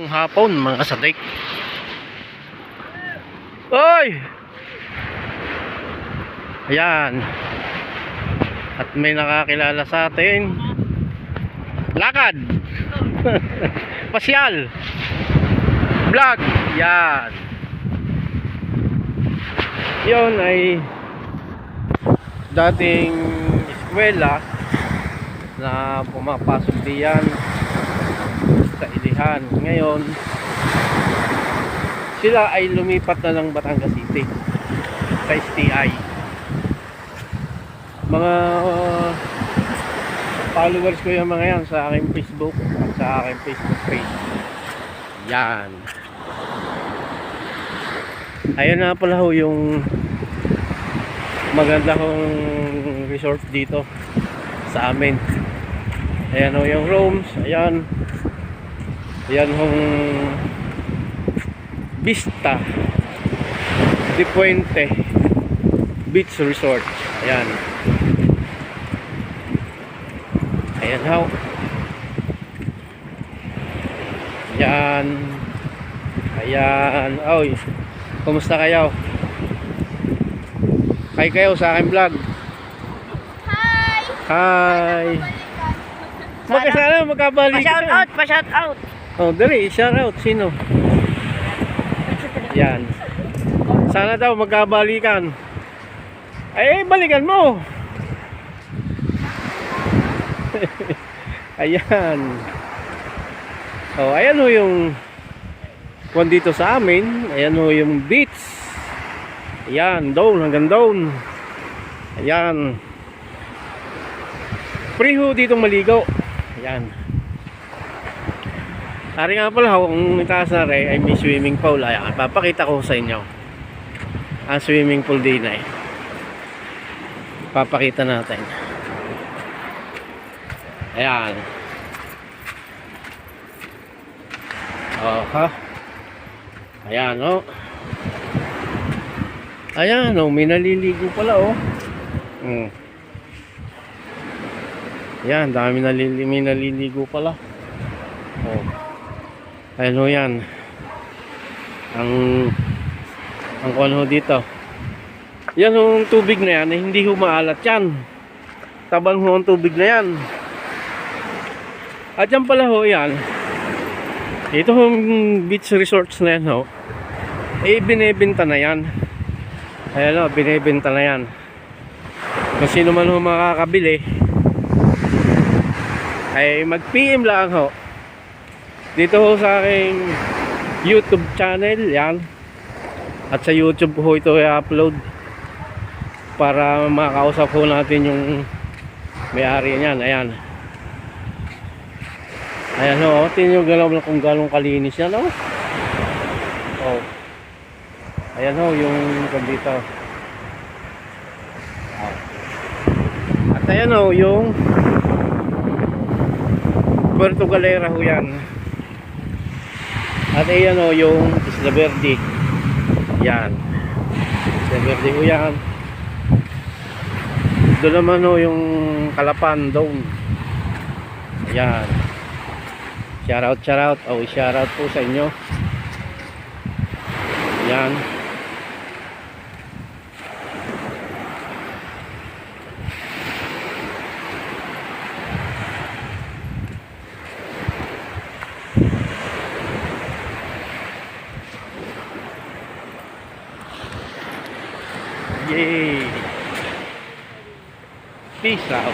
Magandang hapon mga kasadik. Oy! Ayan. At may nakakilala sa atin. Lakad. Pasyal. Vlog. Yan. Yun ay dating eskwela na pumapasok diyan sa Ilihan. Ngayon sila ay lumipat na ng Batangas City sa STI. Mga followers ko yung mga yan sa aking Facebook at sa aking Facebook page. Yan. Ayun na pala ho yung maganda hong resort dito sa amin. Ayan ho yung rooms. Ayan. Ayan hong Vista de Puente Beach Resort. Ayan. Ayan ho. Ayan. Ayan. Oy, kumusta kayo? Hi kayo sa aking vlog. Hi! Hi! Magkasala, magkabalik. Pa-shout out! Pa-shout out! Oh, dali, shout out. Sino? Yan. Sana daw magkabalikan. Ay, balikan mo. Ayan. Oh, ayan ho yung kung dito sa amin. Ayan ho yung beach. Ayan, down, hanggang down. Ayan. Free ho ditong maligo. Ayan. Ari nga pala, kung itaas na rin ay may swimming pool. Ayan, papakita ko sa inyo ang swimming pool din ay papakita natin. Ayan. Oh, ha? Ayan, oh. Ayan, oh, may naliligo pala, oh. Ayan, dami may naliligo pala. Oh. Ayan ho yan. Ang ano dito. Yan ho ang tubig na yan. Hindi ho maalat yan. Tabang ho ang tubig na yan. At yan pala ho yan. Ito ho beach resorts na yan ho. Eh binibenta na yan. Ayan ho, binibenta na yan. Kung sino man ho makakabili ay mag-PM lang ho. Dito ho sa aking YouTube channel, yan. At sa YouTube ho ito i-upload para makausap ho natin yung may-ari niyan. Ayan. Ayan ho, tingnan nyo galaw na kung gano'ng kalinis yan, oh. Oh. Ayan ho, yung dito. Oh. At ayan ho, yung Puerto Galera ho yan. At ayan o yung Isla Verde. Yan. Isla Verde o yan. Doon naman o yung Calapan doon. Yan. Shout out. O shout out po sa inyo. Yan. Yay! Peace out.